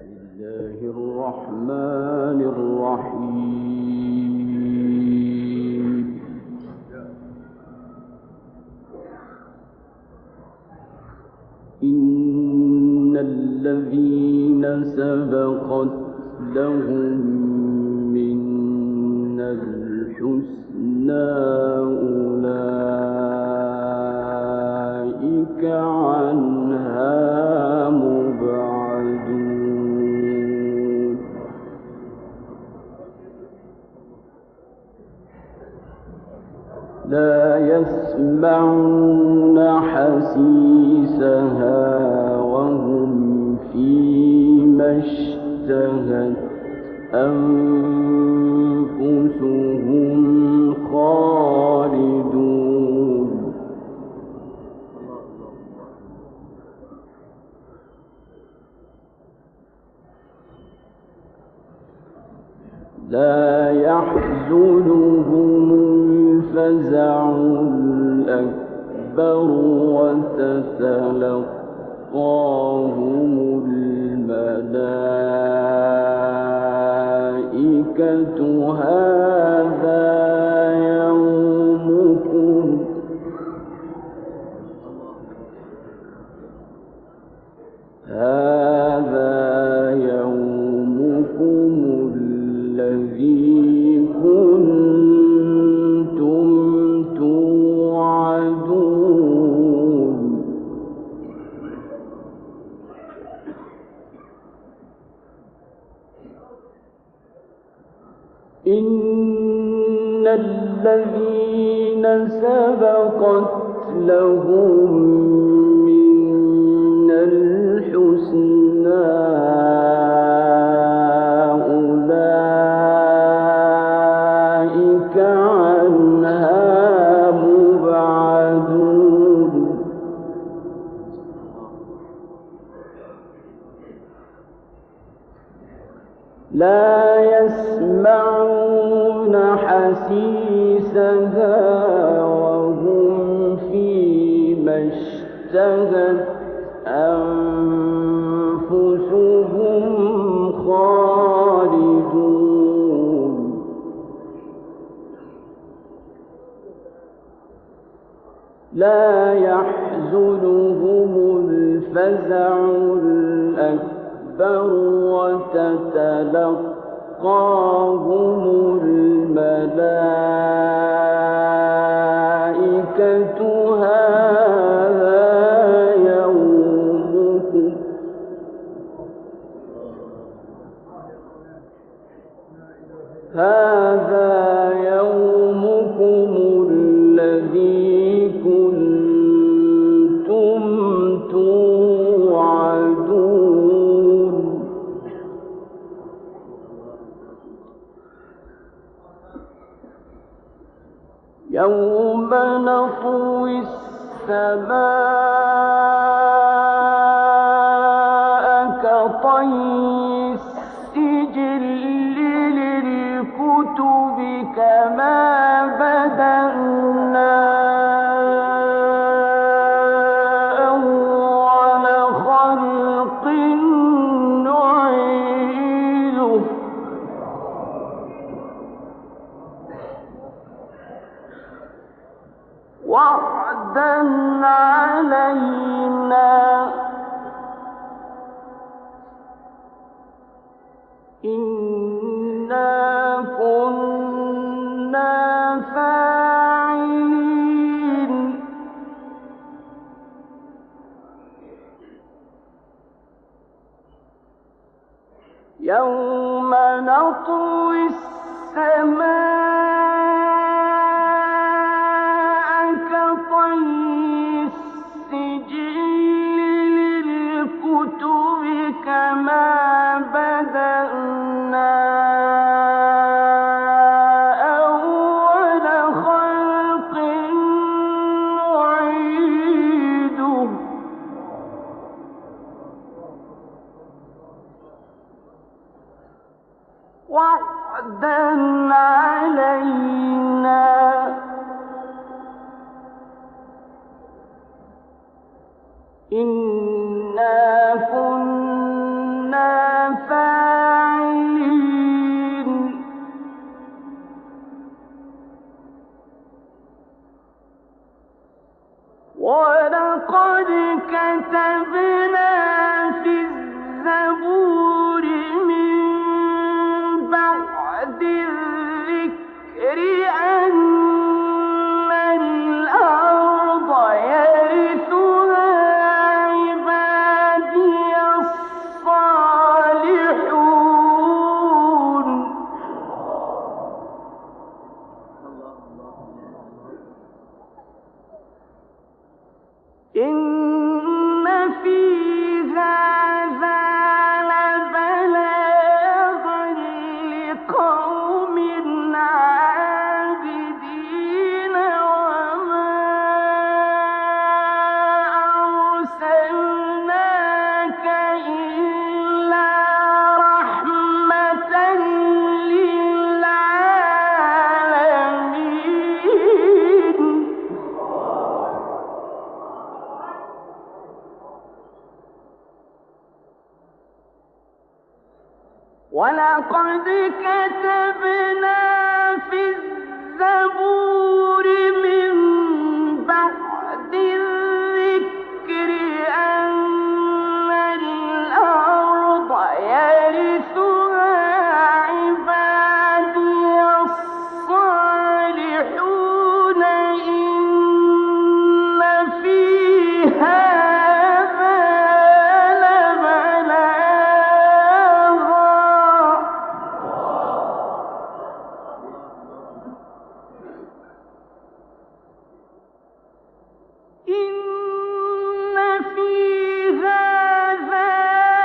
الله الرحمن الرحيم. إن الذين سبقت لهم منا الحسنى أولئك عنها مبعدون. لا يسمعون حسيسها وهم فيما اشتهت أنفسهم خالدون. لا يحزنهم الفزع الأكبر وتتلقاهم الملائكة هذا يومكم الذي كنتم توعدون. إن الذين سبقت لهم منا الحسنى أولئك عنها مبعدون. لا يسمعون حسيسها وهم فيما اشتهت أنفسهم خالدون. لا يحزنهم الفزع الأكبر وتتلقاهم الملائكة هذا يومكم الذي كنتم توعدون. يوم نطوي السماء كطي السجل للكتب كما بدأنا أول خلق نعيده وعدا علينا إنا كنا فاعلين. يوم نطوي السماء كطي السجل للكتب كما بدأنا أول خلق نعيده وعدا علينا إنا كنا ولقد كتبنا في الزبور من بعد الذكر أن الأرض يرثها عبادي الصالحون إن في هذا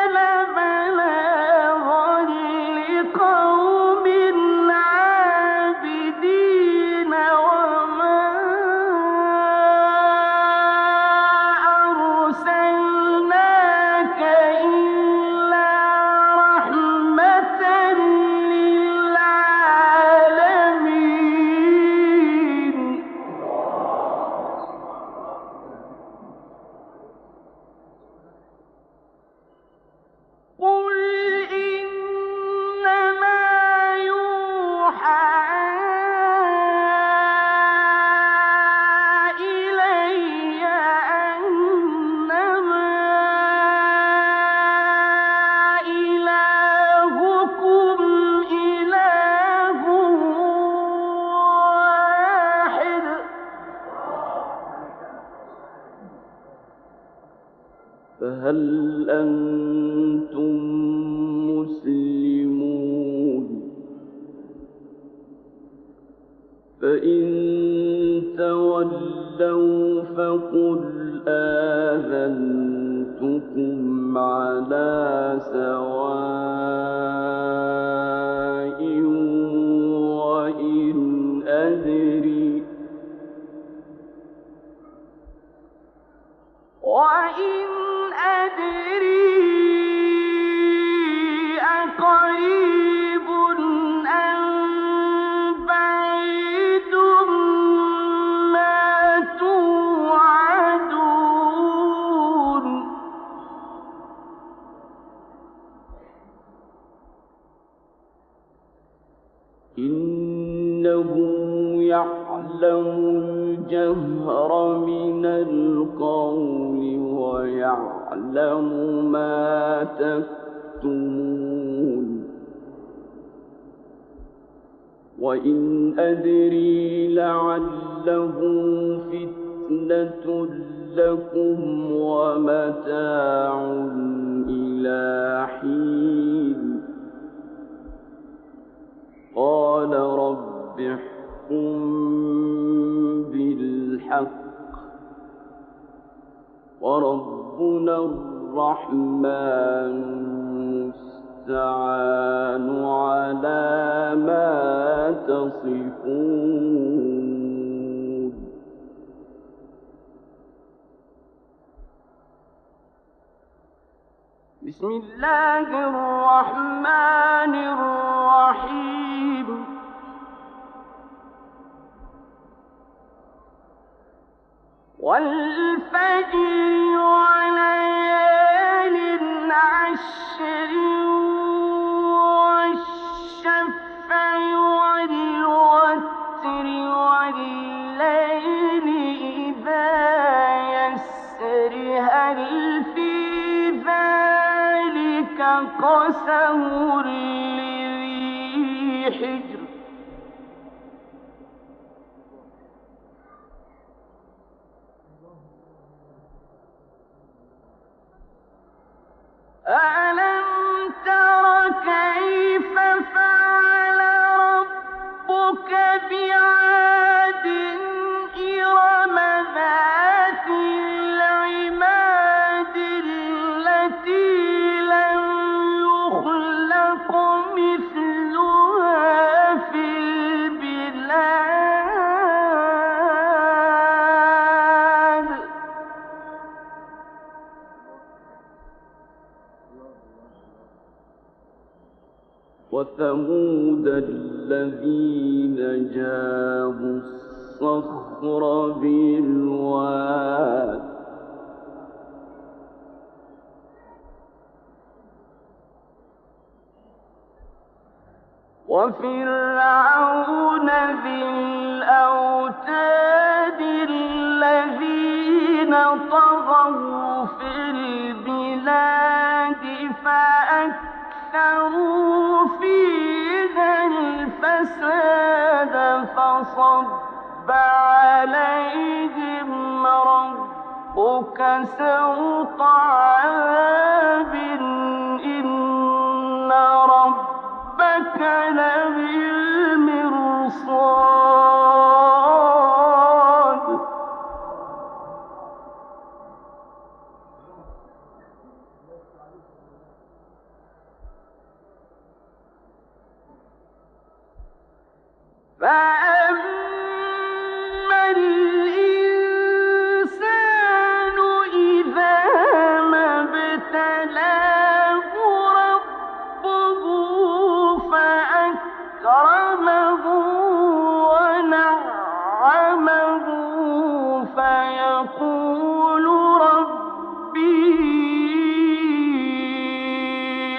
لبلاغا لقوم عابدين وما أرسلناك إلا رحمة للعالمين قل إنما يوحى إلي أنما إلهكم إله واحد فهل أنتم مسلمون فإن تولوا فقل آذنتكم على سواء وإن أدري أقريب أم بعيد ما توعدون إنه يعلم الجهر من القول ويعلم ما تكتمون وإن أدري لعله فتنة لكم ومتاع إلى حين قال رب احكم بالحق وربنا الرحمن المستعان على ما تصفون بسم الله الرحمن الرحيم والفجر وليال عشر والشفع والوتر والليل إذا يسر هل في ذلك قسم لذي حجر ألم تر كيف فعل ربك بعاد إرم ذات العماد التي لم يخلق مثلها في البلاد وثمود الذين جابوا الصخر بالواد وفرعون ذي الأوتاد الذين طغوا في البلاد فأكثروا فيها الفساد فصب عليهم ربك سوط عذاب إن ربك لبالمرصاد فأما الإنسان إذا ما ابتلاه ربه فأكرمه ونعمه فيقول ربي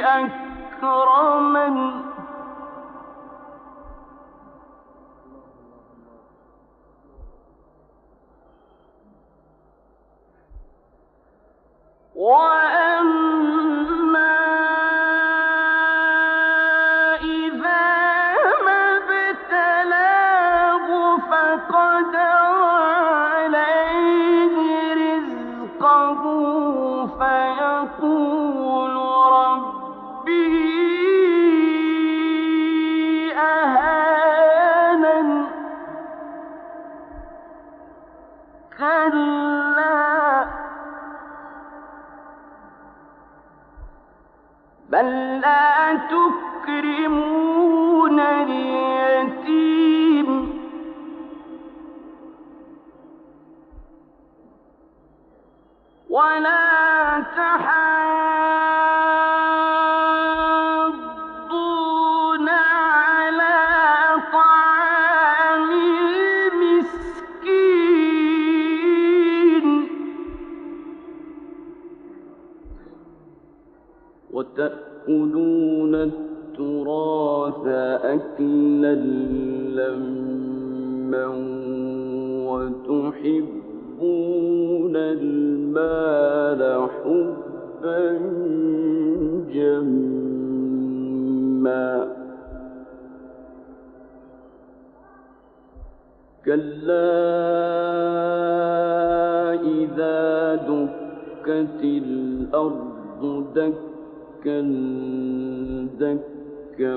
أكرمن وأما إذا ما ابتلاه فقدر عليه رزقه فيقول ربي أهانن كلا بل لا تكرمون اليتيم ولا تحاضون على طعام المسكين وتأكلون التراث أكلا لما وتحبون المال حبا جما كلا إذا دكت الأرض دكا دكا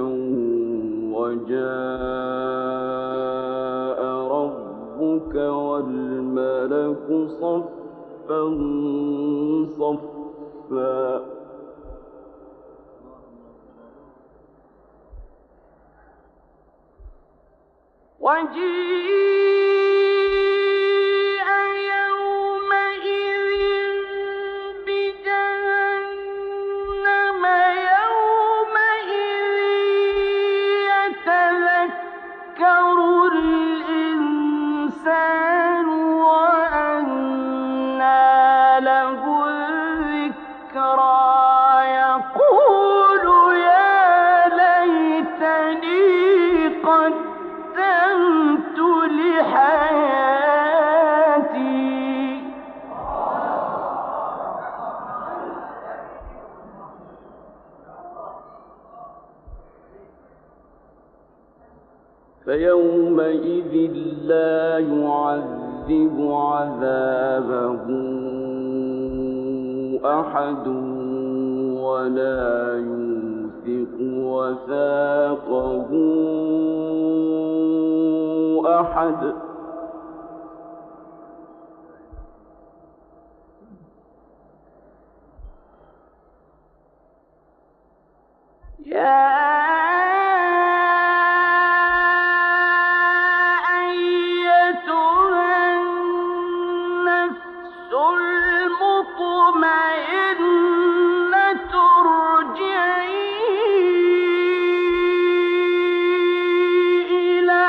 وجاء ربك والملك صفا صفا وجيء يومئذ بجهنم يومئذ يتذكر الإنسان وأنى له الذكرى يقول يا ليتني قدمت لحياتي فيومئذ لا يعذب عذابه أحد ولا يوثق وثاقه أحد يا أيتها النفس المطمئنة ارجعي إلى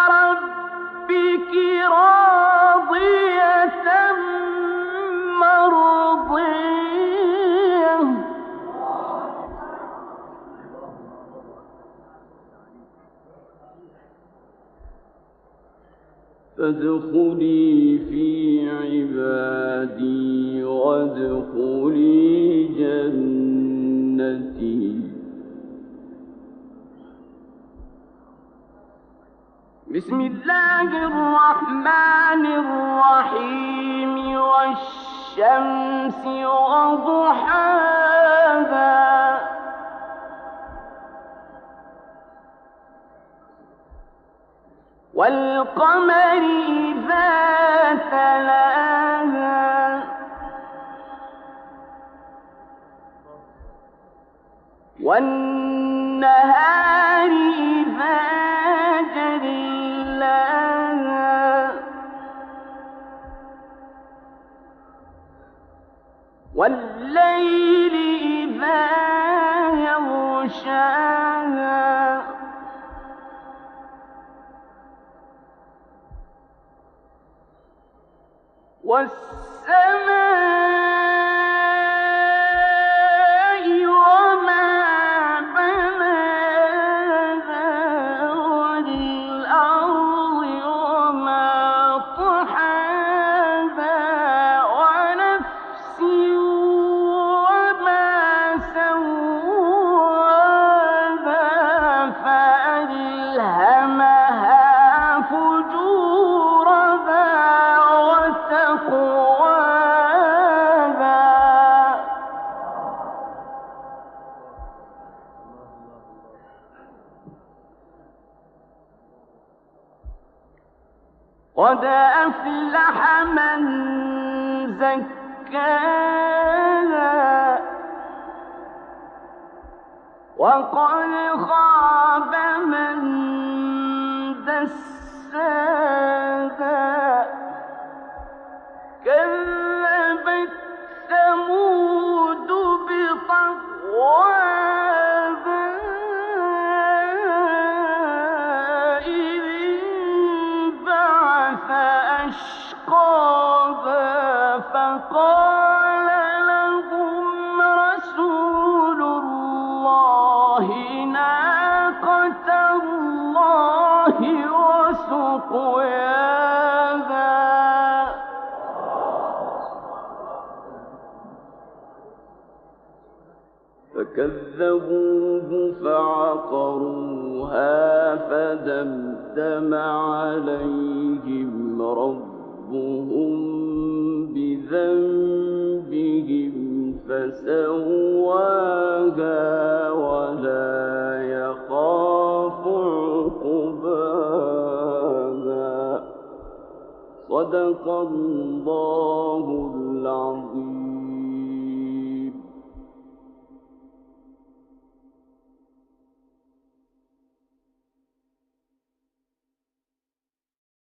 ربك راضية مرضية فادخلي في عبادي وادخلي جنتي. بسم الله الرحمن الرحيم. والشمس وضحاها والقمر إذا تلاها والنهار إذا جلاها والليل إذا يغشاها والسماء وما بناها والأرض وما طحاها ونفس وما سواها فألهمها فجورها وتقواها قد أفلح من زكاها وقد خاب من دساها كذبت ثمود بطغواها إذ انبعث أشقاها فقال لهم رسول الله ناقة الله وسقياها فكذبوه فعقروها فدمدم عليهم ربهم بذنبهم فسواها ولا يخاف عقباها. صدق الله العظيم.